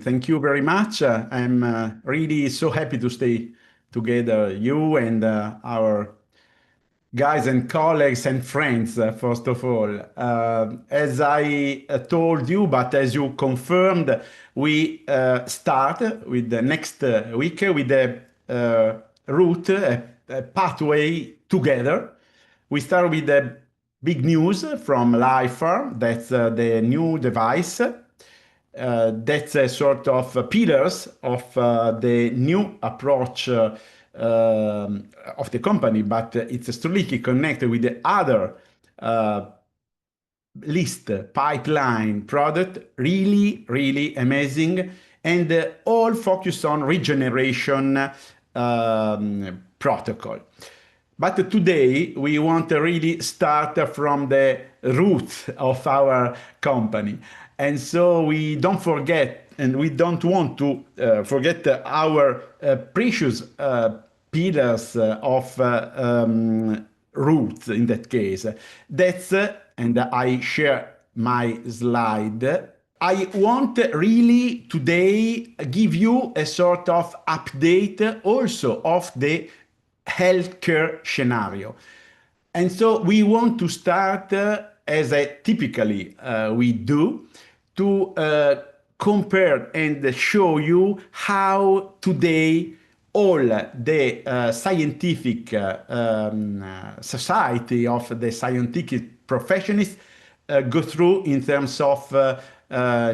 Thank you very much. I'm really so happy to stay together, you and our guys and colleagues and friends, first of all. As I told you, but as you confirmed, we start with the next week with a route, a pathway together. We start with the big news from LiFAR. That's the new device. That's a sort of pillars of the new approach of the company, but it's strictly connected with the other list pipeline product, really amazing, and all focused on regeneration protocol. But today we want to really start from the root of our company. And so we don't forget, and we don't want to forget our precious pillars of roots in that case. That's, and I share my slide. I want really today give you a sort of update also of the healthcare scenario. And so we want to start as typically we do, to compare and show you how today all the scientific society of the scientific professionals go through in terms of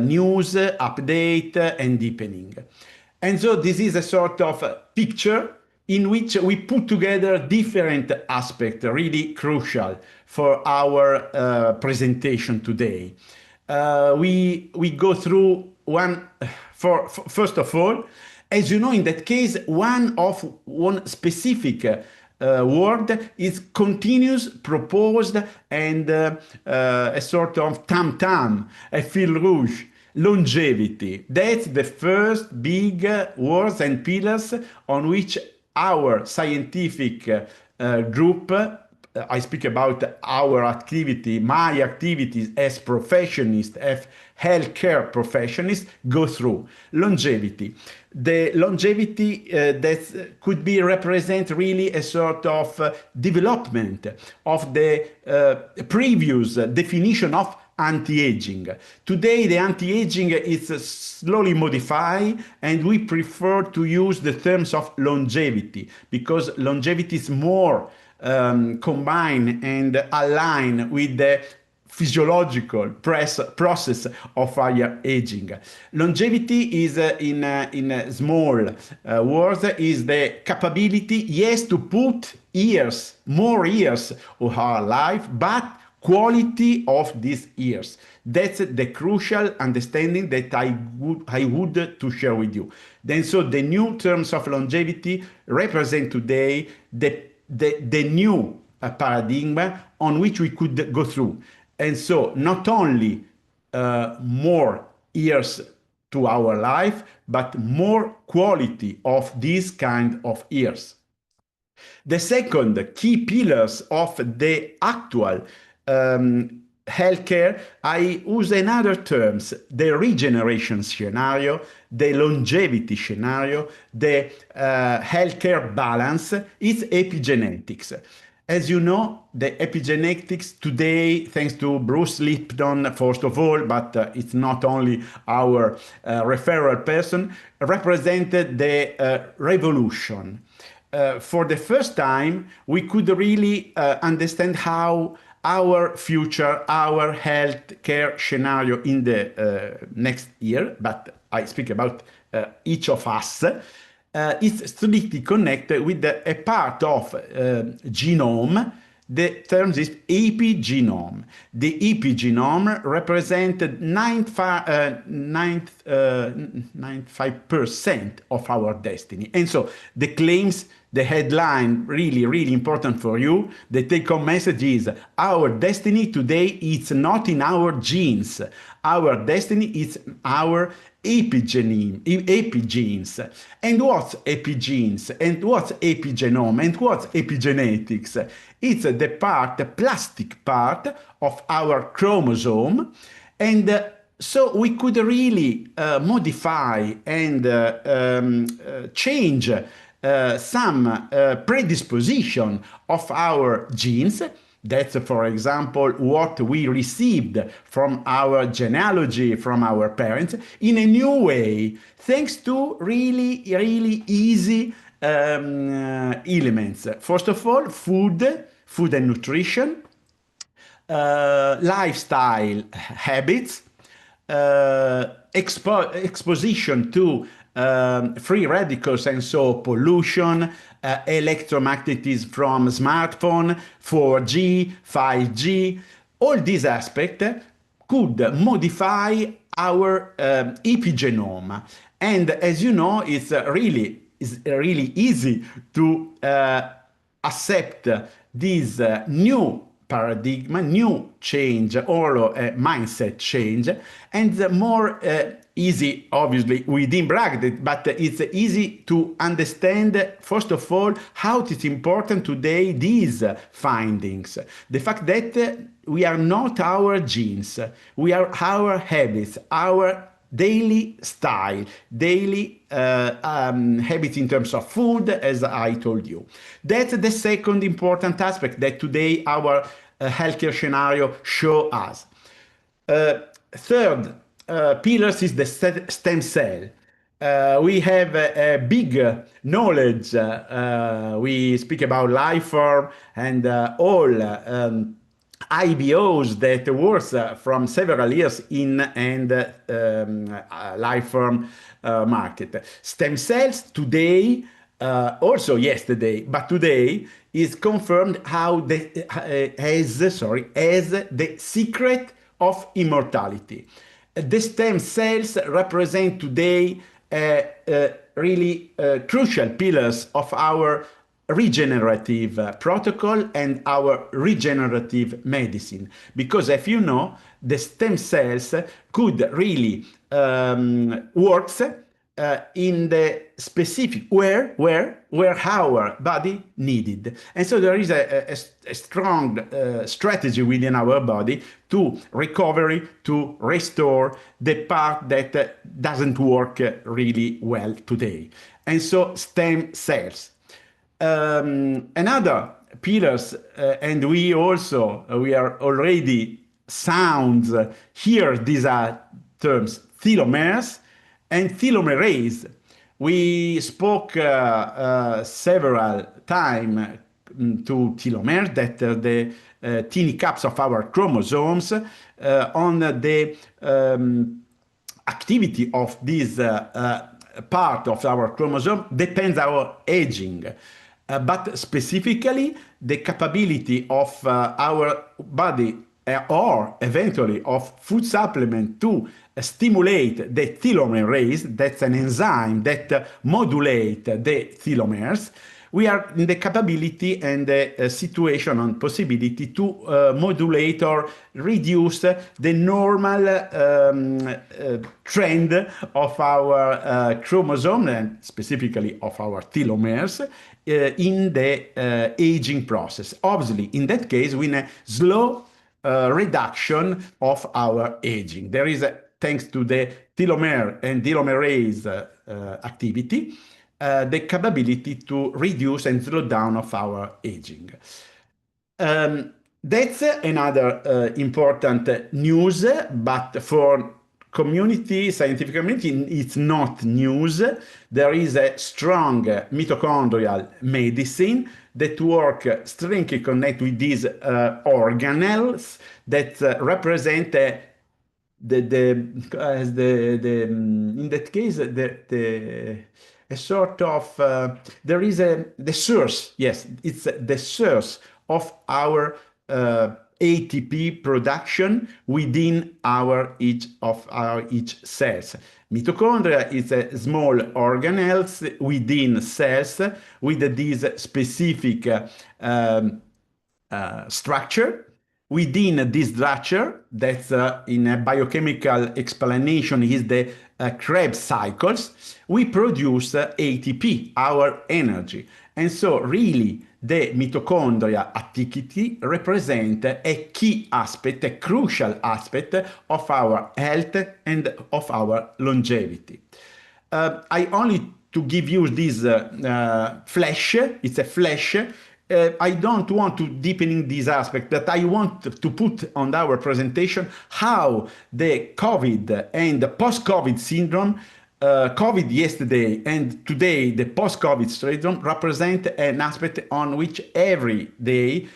news, update, and deepening. And so this is a sort of picture in which we put together different aspects, really crucial for our presentation today. We go through one, first of all, as you know, in that case, one specific word is continuous, proposed, and a sort of tam-tam, a fil rouge, longevity. That's the first big words and pillars on which our scientific group, I speak about our activity, my activities as professionist, as healthcare professionist, go through. Longevity. The longevity that could be represent really a sort of development of the previous definition of anti-aging. Today, the anti-aging is slowly modified, and we prefer to use the terms of longevity because longevity is more combine and align with the physiological process of our aging. Longevity is in small words is the capability, yes, to put years, more years of our life, but quality of these years. That's the crucial understanding that I would to share with you. Then so the new terms of longevity represent today the new paradigm on which we could go through. And so not only more years to our life, but more quality of these kind of years. The second key pillars of the actual healthcare, I use another terms, the regeneration scenario, the longevity scenario, the healthcare balance is epigenetics. As you know, the epigenetics today, thanks to Bruce Lipton, first of all, but it's not only our referral person, represented the revolution. For the first time, we could really understand how our future, our healthcare scenario in the next year, but I speak about each of us, is strictly connected with a part of genome. The term is epigenome. The epigenome represented 95% of our destiny. And so the claims, the headline, really important for you. The take-home message is our destiny today is not in our genes. Our destiny is our epigenes. And what's epigenes? And what's epigenome? And what's epigenetics? It's the plastic part of our chromosome, and So we could really modify and change some predisposition of our genes. That's, for example, what we received from our genealogy, from our parents, in a new way, thanks to really, really easy elements. First of all, food and nutrition, lifestyle habits, exposition to free radicals and so pollution, electromagnetism from smartphone, 4G, 5G, all these aspects could modify our epigenome. And as you know, it's really easy to accept this new paradigm, new change, or mindset change, and more easy, obviously, within brackets, but it's easy to understand, first of all, how it is important today, these findings. The fact that we are not our genes, we are our habits, our daily style, daily habits in terms of food, as I told you. That's the second important aspect that today our healthcare scenario show us. Third pillars is the stem cell. We have a big knowledge. We speak about life form and all IBOs that works from several years in and life form market. Stem cells today, also yesterday, but today is confirmed how as the secret of immortality. The stem cells represent today really crucial pillars of our regenerative protocol and our regenerative medicine, because if you know, the stem cells could really works in the specific where our body needed. And so there is a strong strategy within our body to recovery, to restore the part that doesn't work really well today. And so stem cells. Another pillars, and we are already sounds here, these are terms, telomeres and telomerase. We spoke several times to telomeres, that the teeny caps of our chromosomes, on the activity of this part of our chromosome depends our aging. But specifically, the capability of our body or eventually of food supplement to stimulate the telomerase, that's an enzyme that modulates the telomeres. We are in the capability and the situation and possibility to modulate or reduce the normal trend of our chromosome, and specifically of our telomeres, in the aging process. Obviously, in that case, we need a slow reduction of our aging. There is, thanks to the telomere and telomerase activity, the capability to reduce and slow down of our aging. That's another important news, but for scientific community, it's not news. There is a strong mitochondrial medicine that work strongly connect with these organelles that represent in that case a sort of there is the source. Yes, it's the source of our ATP production within each cells. Mitochondria is a small organelles within cells with this specific structure. Within this structure, that's in a biochemical explanation is the Krebs cycles, we produce ATP, our energy. And so really the mitochondria activity represent a key aspect, a crucial aspect of our health and of our longevity. I only to give you this flash, it's a flash. I don't want to deepen this aspect, but I want to put on our presentation how the COVID and the post-COVID syndrome, COVID yesterday and today, the post-COVID syndrome represent an aspect on which every day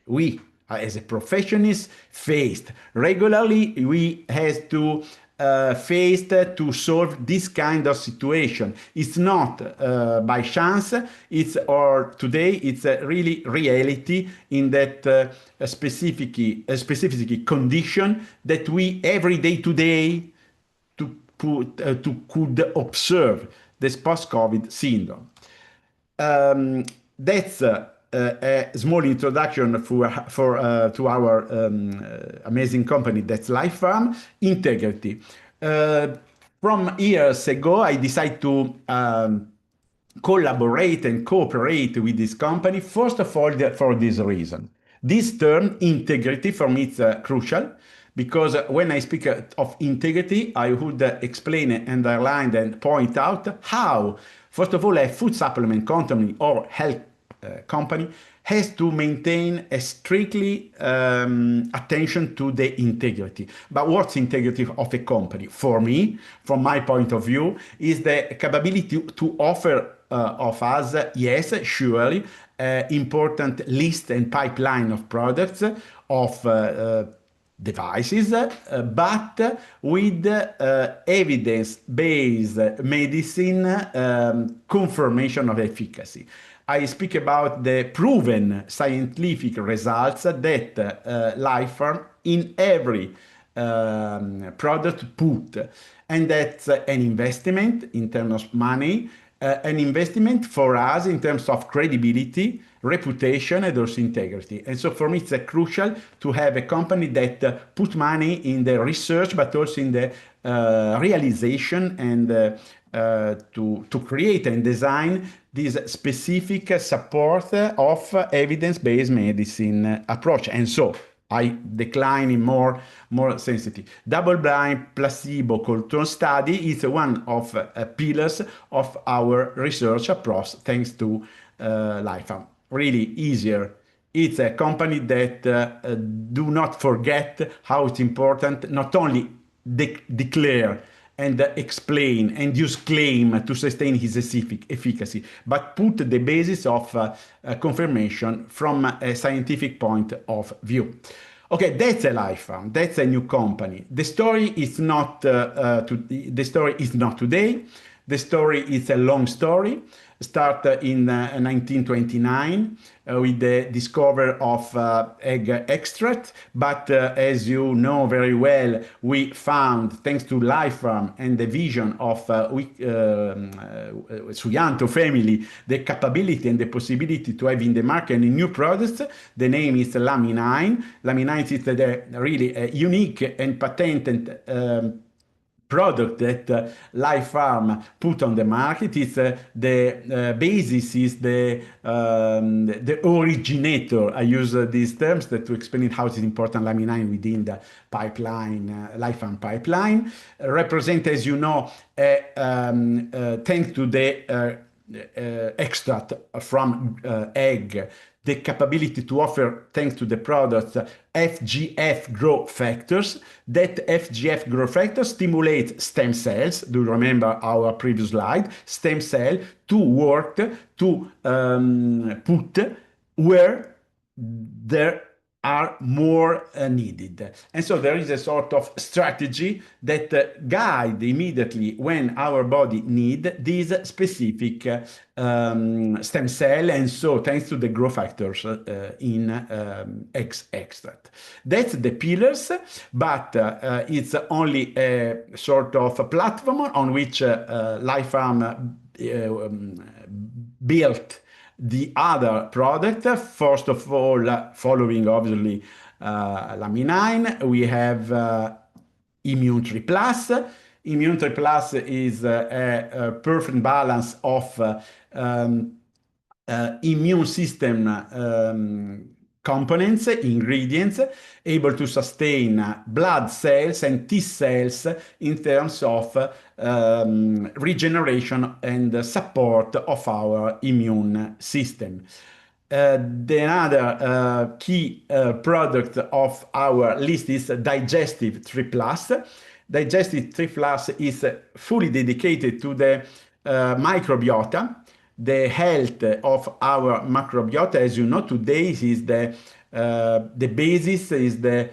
we as a professionals faced regularly. We have to faced to solve this kind of situation. It's not by chance. It's or today it's a really reality in that specific condition that we every day today to could observe this post-COVID syndrome. That's a small introduction to our amazing company, that's LifePharm Integrity. From years ago, I decided to collaborate and cooperate with this company, first of all, for this reason. This term, integrity, for me, it's crucial, because when I speak of integrity, I would explain, underline, and point out how, first of all, a food supplement company or health company has to maintain a strictly attention to the integrity. But what's integrity of a company? For me, from my point of view, is the capability to offer of us, yes, surely, important list and pipeline of products, of devices, but with evidence-based medicine confirmation of efficacy. I speak about the proven scientific results that LifePharm in every product put, and that's an investment in terms of money, an investment for us in terms of credibility, reputation, and also integrity. And so for me, it's crucial to have a company that put money in the research, but also in the realization and to create and design this specific support of evidence-based medicine approach. And so I decline in more sensitive. Double-blind placebo control study is one of pillars of our research approach, thanks to LifePharm. Really easier. It's a company that do not forget how it's important not only declare and explain and use claim to sustain his efficacy, but put the basis of confirmation from a scientific point of view. Okay, that's a LifePharm. That's a new company. The story is not the story is not today. The story is a long story. Start in 1929 with the discovery of egg extract, but as you know very well, we found, thanks to LifePharm and the vision of Suyanto family, the capability and the possibility to have in the market new products. The name is Laminin. Laminin is really a unique and patented product that LifePharm put on the market. It's the basis is the originator. I use these terms to explain how it's important Laminin within the pipeline, LifePharm pipeline. Represent, as you know, thanks to the extract from egg, the capability to offer, thanks to the products, FGF growth factors. That FGF growth factor stimulates stem cells. Do you remember our previous slide? Stem cell to work to put where there are more needed. And so there is a sort of strategy that guide immediately when our body need this specific stem cell, and so thanks to the growth factors in egg extract. That's the pillars, but it's only a sort of a platform on which LifePharm built the other product. First of all, following obviously Laminin, we have Immune 3 Plus. Immune 3 Plus is a perfect balance of immune system components, ingredients, able to sustain blood cells and T cells in terms of regeneration and support of our immune system. The another key product of our list is Digestive 3 Plus. Digestive 3 Plus is fully dedicated to the microbiota, the health of our microbiota. As you know, today is the basis, is the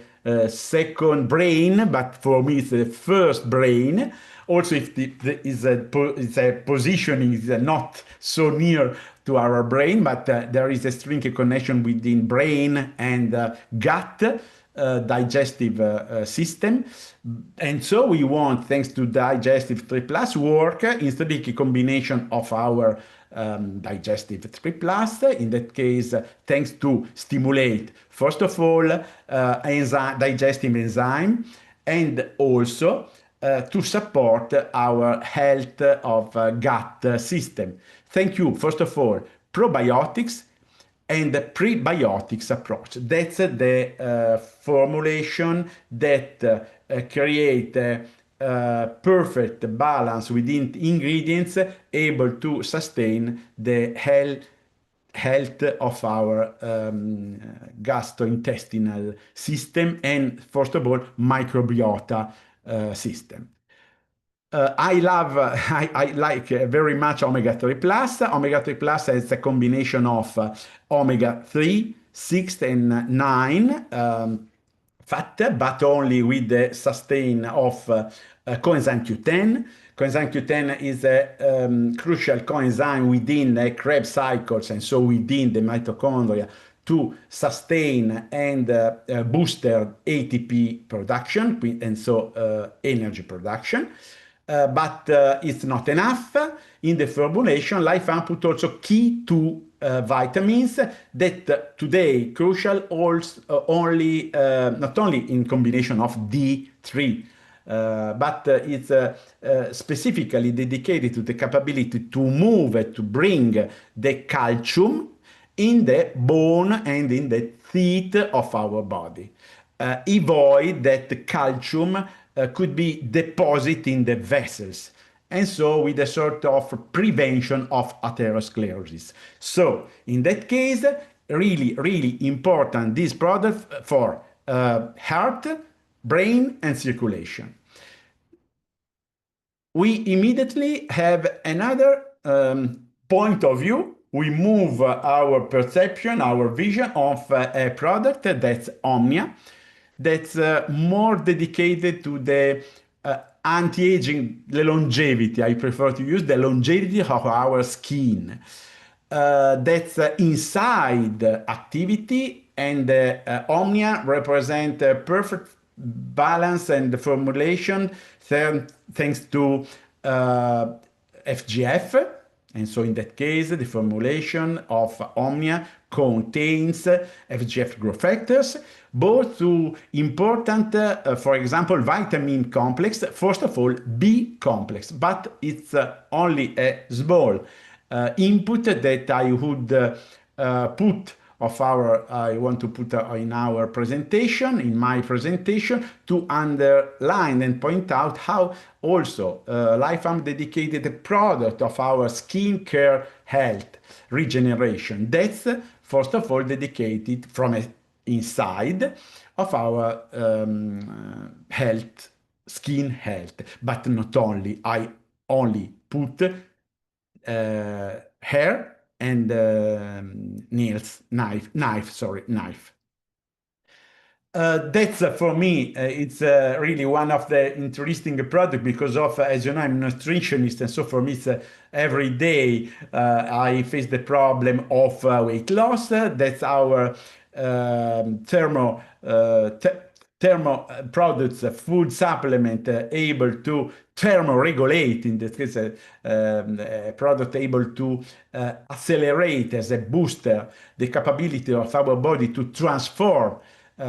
second brain, but for me it's the first brain. Also, if is a positioning is not so near to our brain, but there is a stringy connection between brain and gut digestive system. And so we want, thanks to Digestive 3 Plus, work in strategic combination of our Digestive 3 Plus, in that case, thanks to stimulate, first of all, digestive enzyme, and also to support our health of gut system. Thank you, first of all, probiotics and the prebiotics approach. That's the formulation that create perfect balance within ingredients able to sustain the health of our gastrointestinal system and, first of all, microbiota system. I like very much Omega 3 Plus. Omega 3 Plus is a combination of omega 3, 6, and 9 fat, but only with the sustain of coenzyme Q10. Coenzyme Q10 is a crucial coenzyme within the Krebs cycles, and so within the mitochondria, to sustain and booster ATP production, and so energy production. But it's not enough. In the formulation, Lifefarm put also key two vitamins that today crucial also only not only in combination of D3, but it's specifically dedicated to the capability to move, to bring the calcium in the bone and in the teeth of our body. Avoid that the calcium could be deposited in the vessels, and so with a sort of prevention of atherosclerosis. So in that case, really important this product for heart, brain, and circulation. We immediately have another point of view. We move our perception, our vision of a product that's Omnia, that's more dedicated to the anti-aging, the longevity. I prefer to use the longevity of our skin. That's inside activity, and Omnia represent a perfect balance and formulation thanks to FGF. And so in that case, the formulation of Omnia contains FGF growth factors, both to important, for example, vitamin complex, first of all, B complex, but it's only a small input that I would I want to put in our presentation, in my presentation, to underline and point out how also Lifefarm dedicated a product of our skincare health regeneration. That's first of all dedicated from inside of our health, skin health. But not only, I only put hair and knife. That's for me, it's really one of the interesting product because of, as you know, I'm a nutritionist, and so for me, it's every day I face the problem of weight loss. That's our thermo products, food supplement able to thermoregulate, in this case, a product able to accelerate as a booster the capability of our body to transform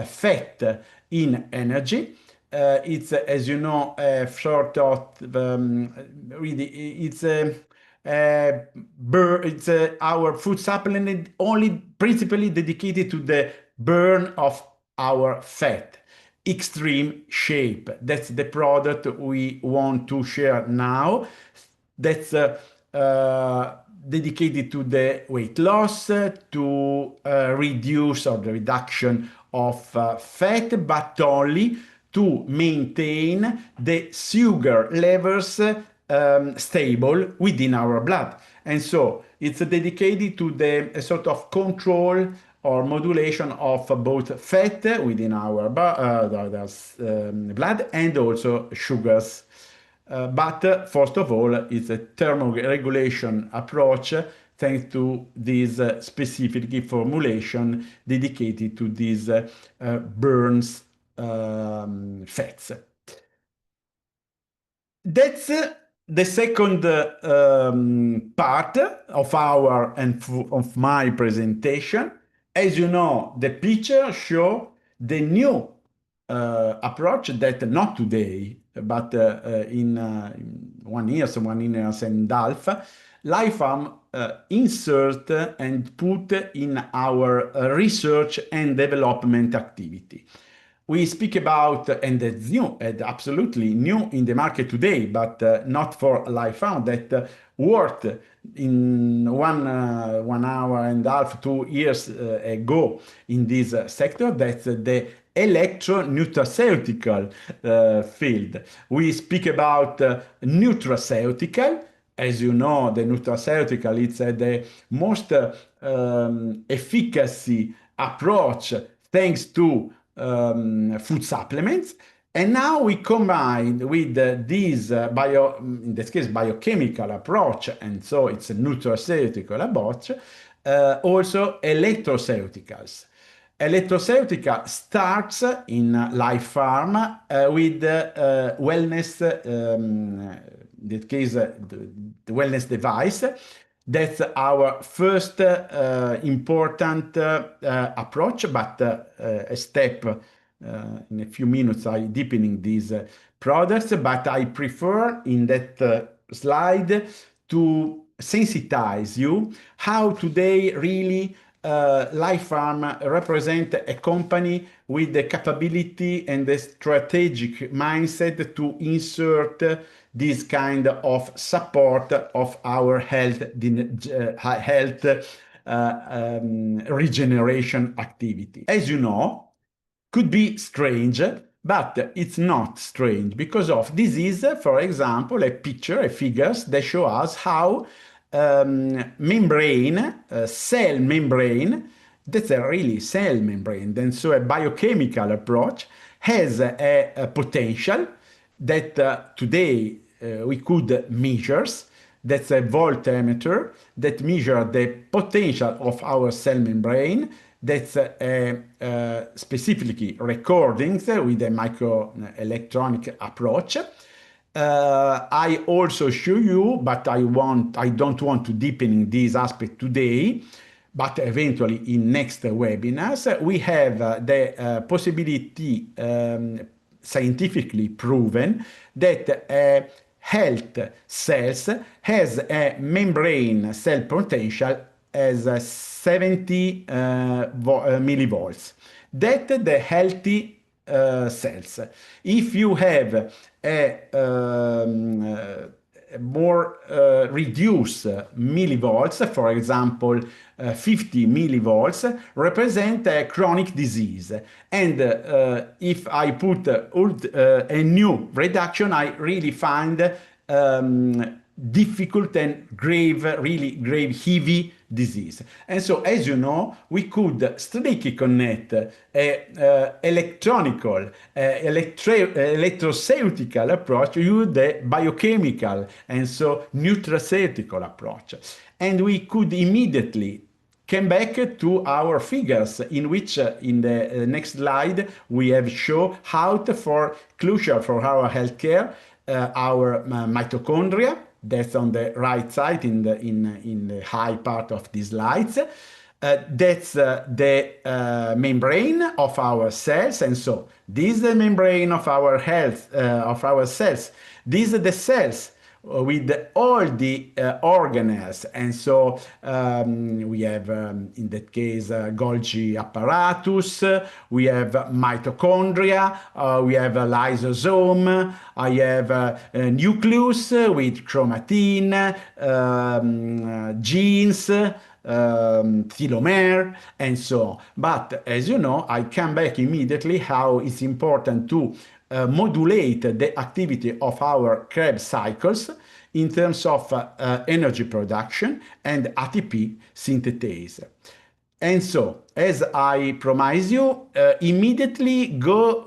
fat in energy. it's, as you know, a sort of really, it's our food supplement only principally dedicated to the burn of our fat. Extreme Shape. That's the product we want to share now. That's dedicated to the weight loss, to reduce or the reduction of fat, but only to maintain the sugar levels stable within our blood. And so it's dedicated to the sort of control or modulation of both fat within our blood and also sugars. But first of all, it's a thermoregulation approach thanks to this specific formulation dedicated to these burns fats. That's the second part of our and of my presentation. As you know, the picture shows the new approach that not today, but in 1 year, so 1 year and a half, Lifefarm insert and put in our research and development activity. We speak about, and it's new, and absolutely new in the market today, but not for Lifefarm, that worked in 1 hour and a half, 2 years ago in this sector. That's the electronutraceutical field. We speak about nutraceutical. As you know, the nutraceutical is the most efficacy approach thanks to food supplements. And now we combine with this in this case, biochemical approach, and so it's a nutraceutical approach, also electroceuticals. Electroceutica starts in Lifefarm with wellness, in that case, the wellness device. That's our first important approach, but a step in a few minutes I deepening these products, but I prefer in that slide to sensitize you how today really Lifefarm represent a company with the capability and the strategic mindset to insert this kind of support of our health regeneration activity. As you know, could be strange, but it's not strange because of this is, for example, a picture, a figures that show us how membrane, cell membrane, that's a really cell membrane, and so a biochemical approach has a potential that today we could measure. That's a voltmeter that measures the potential of our cell membrane. That's specifically recordings with a microelectronic approach. I also show you, but I don't want to deepen in this aspect today, but eventually in next webinars, we have the possibility scientifically proven that health cells has a membrane cell potential as 70 millivolts. That the healthy cells. If you have a more reduced millivolts, for example, 50 millivolts, represent a chronic disease. And if I put a new reduction, I really find difficult and grave, really grave, heavy disease. And so, as you know, we could strictly connect electroceutical approach with the biochemical and so nutraceutical approach. And we could immediately come back to our figures in which in the next slide we have shown how for crucial for our healthcare our mitochondria. That's on the right side in the high part of these slides. That's the membrane of our cells, and so this is the membrane of our health, of our cells. These are the cells with all the organelles, and so we have in that case Golgi apparatus, we have mitochondria, we have a lysosome, I have a nucleus with chromatin, genes, telomere, and so on. But as you know, I come back immediately how it's important to modulate the activity of our Krebs cycles in terms of energy production and ATP synthetase. And so, as I promise you, immediately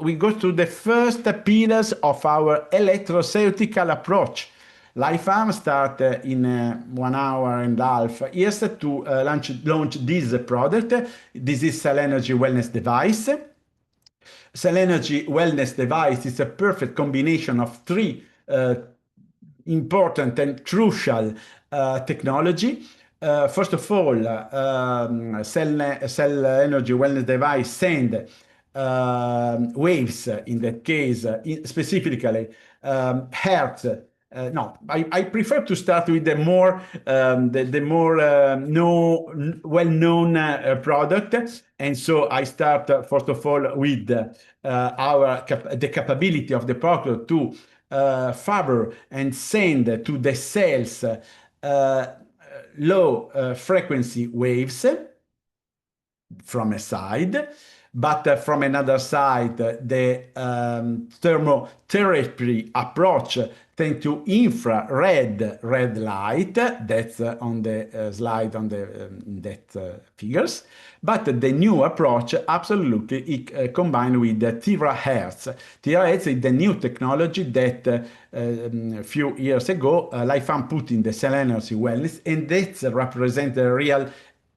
we go to the first pillars of our electroceutical approach. Lifefarm started in 1 hour and a half years to launch this product. This is Cell Energy Wellness Device. Cell Energy Wellness Device is a perfect combination of three important and crucial technology. First of all, Cell Energy Wellness Device send waves, in that case, specifically hertz. No, I prefer to start with the more well-known product, and so I start first of all with the capability of the product to favor and send to the cells low frequency waves from a side, but from another side, the thermotherapy approach thanks to infrared red light. That's on the slide on the that figures. But the new approach absolutely combined with the terahertz. Terahertz is the new technology that a few years ago Lifefarm put in the Cell Energy Wellness, and that represents the real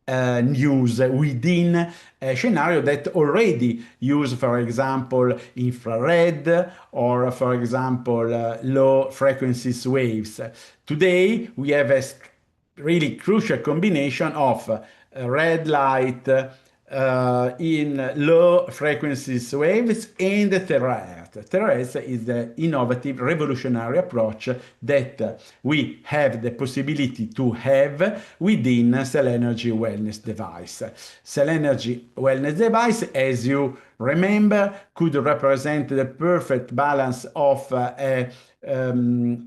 news within a scenario that already use, for example, infrared or, for example, low frequencies waves. Today, we have a really crucial combination of red light in low frequencies waves and terahertz. Terahertz is the innovative, revolutionary approach that we have the possibility to have within Cell Energy Wellness Device. Cell Energy Wellness Device, as you remember, could represent the perfect balance of a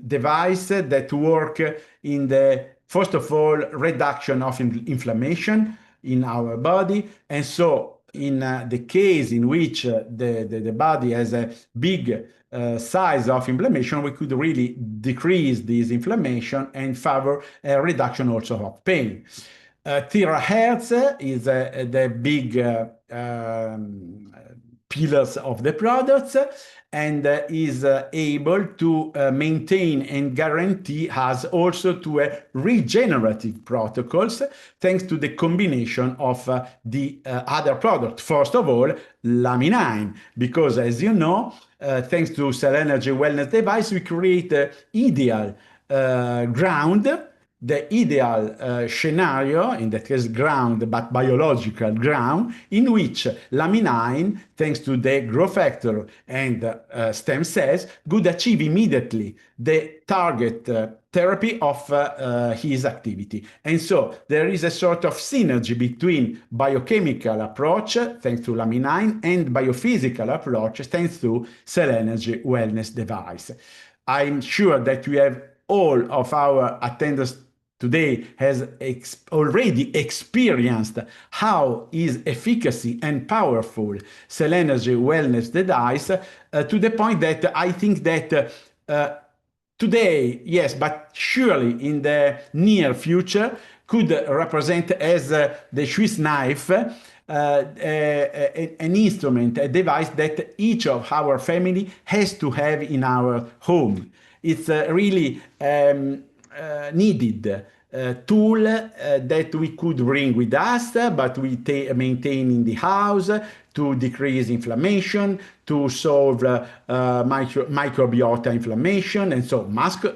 device that work in the, first of all, reduction of inflammation in our body. And so in the case in which the body has a big size of inflammation, we could really decrease this inflammation and favor a reduction also of pain. Terahertz is the big pillars of the products, and is able to maintain and guarantee us also to a regenerative protocols, thanks to the combination of the other product. First of all, Laminin, because as you know, thanks to Cell Energy Wellness Device, we create ideal ground, the ideal scenario, in that case ground, but biological ground, in which Laminin, thanks to the growth factor and stem cells, could achieve immediately the target therapy of his activity. And so there is a sort of synergy between biochemical approach, thanks to Laminin, and biophysical approach, thanks to Cell Energy Wellness Device. I'm sure that we have all of our attendants today has already experienced how is efficacy and powerful Cell Energy Wellness Device, to the point that I think that today, yes, but surely in the near future, could represent as the Swiss knife, an instrument, a device that each of our family has to have in our home. It's really needed tool that we could bring with us, but we maintain in the house to decrease inflammation, to solve microbiota inflammation, and so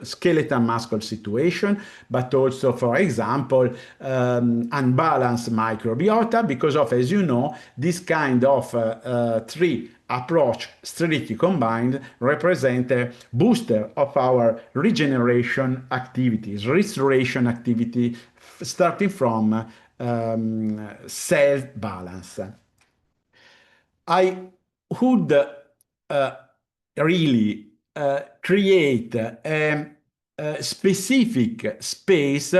skeletal muscle situation, but also, for example, unbalanced microbiota, because of, as you know, this kind of three approach strictly combined represent a booster of our regeneration activities, restoration activity, starting from cell balance. I would really create a specific space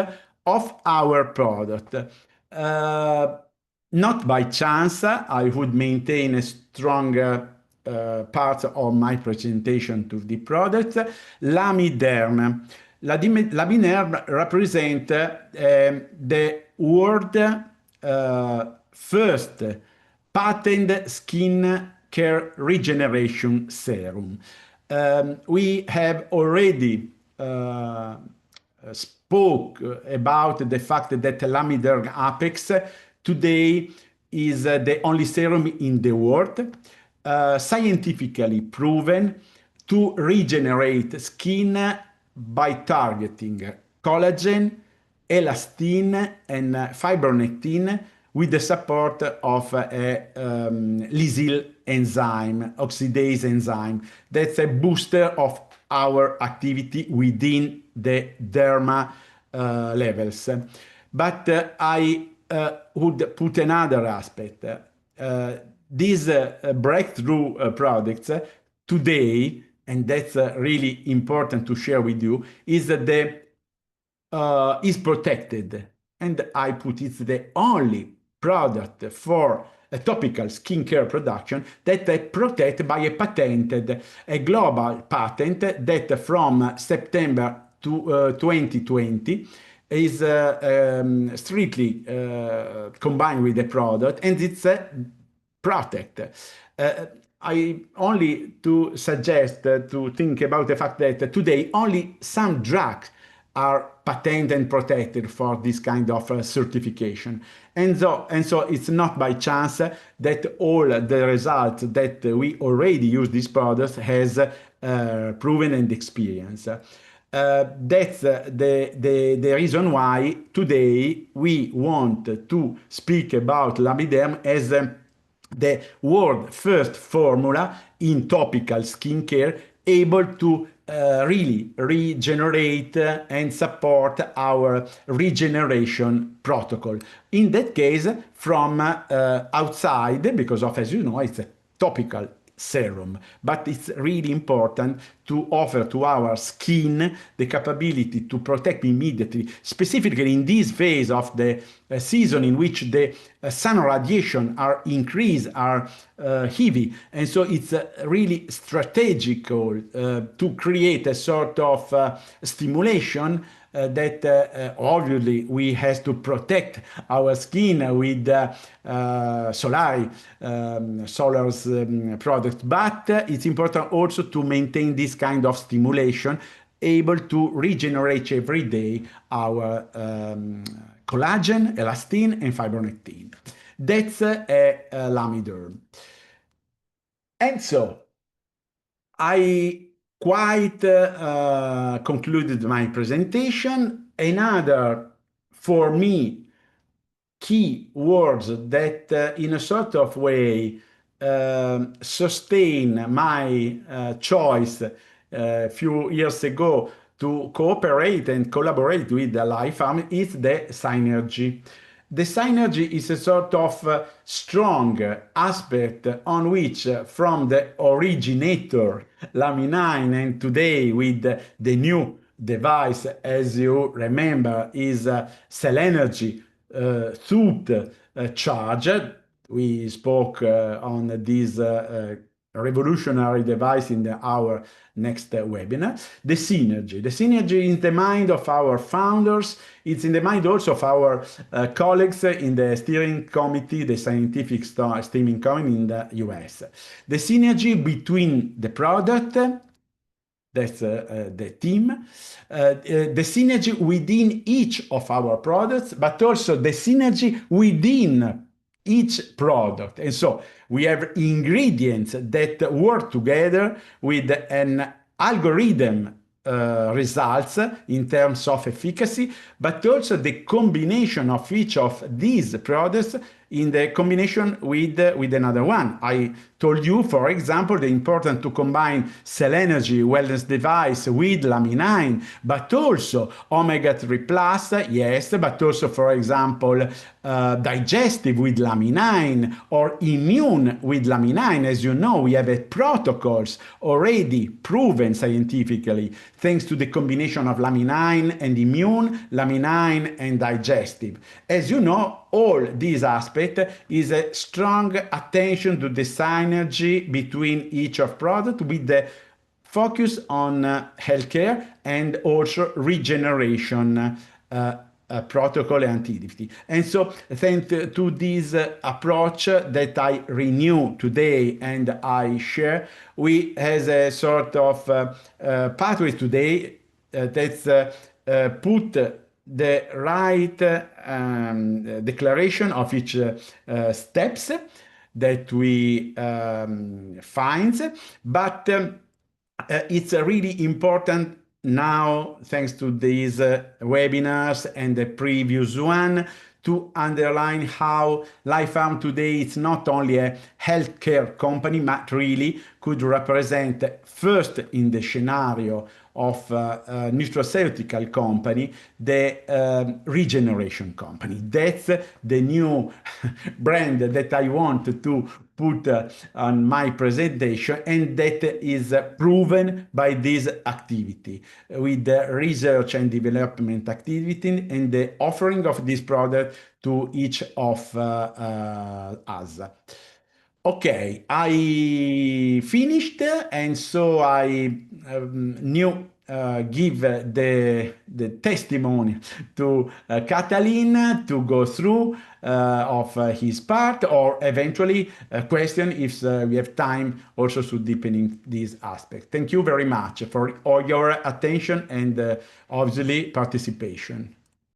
of our product. Not by chance, I would maintain a strong part of my presentation to the product. Lamiderm. Lamiderm represent the world first patent skin care regeneration serum. We have already spoke about the fact that Lamiderm Apex today is the only serum in the world scientifically proven to regenerate skin by targeting collagen, elastin, and fibronectin with the support of a lysyl enzyme, oxidase enzyme. That's a booster of our activity within the derma levels. But I would put another aspect. These breakthrough products today, and that's really important to share with you, is that is protected. And I put it's the only product for a topical skincare production that they protect by a global patent that from September 2020 is strictly combined with the product, and it's protect. I only to suggest to think about the fact that today only some drugs are patented and protected for this kind of certification. And so it's not by chance that all the results that we already use these products has proven and experience. That's the reason why today we want to speak about Lamiderm as the world first formula in topical skincare able to really regenerate and support our regeneration protocol. In that case, from outside, because of, as you know, it's a topical serum, but it's really important to offer to our skin the capability to protect immediately, specifically in this phase of the season in which the sun radiation are increased, are heavy, and so it's really strategical to create a sort of stimulation that obviously we have to protect our skin with solar products, but it's important also to maintain this kind of stimulation, able to regenerate every day our collagen, elastin, and fibronectin. That's a Lamiderm. And so I quite concluded my presentation. Another, for me, key words that in a sort of way sustain my choice a few years ago to cooperate and collaborate with the Life Farm is the synergy. The synergy is a sort of strong aspect on which from the originator Lamine9 and today with the new device, as you remember, is Cell-Energy Soothe Charge. We spoke on this revolutionary device in our next webinar. The synergy in the mind of our founders, it's in the mind also of our colleagues in the steering committee, the scientific steering committee in the US. The synergy between the product, That's the team. The synergy within each of our products, but also the synergy within each product. And so we have ingredients that work together with an algorithm results in terms of efficacy, but also the combination of each of these products in the combination with another one. I told you, for example, the important to combine Cell Energy wellness device with Laminin, but also omega-3 plus, yes, but also, for example, digestive with Laminin or immune with Laminin. As you know, we have protocols already proven scientifically, thanks to the combination of Laminin and immune, Laminin and digestive. As you know, all these aspects is a strong attention to the synergy between each of product with the focus on healthcare and also regeneration protocol and activity. And so thanks to this approach that I renew today and I share, we has a sort of pathway today that's put the right declaration of each steps that we find, but it's really important now, thanks to these webinars and the previous one, to underline how Lifefarm today is not only a healthcare company, but really could represent first in the scenario of a nutraceutical company, the regeneration company. That's the new brand that I want to put on my presentation, and that is proven by this activity with the research and development activity and the offering of this product to each of us. Okay, I finished, and so I give the testimony to Catalin to go through of his part, or eventually a question if we have time also to deepening this aspect. Thank you very much for all your attention and obviously participation.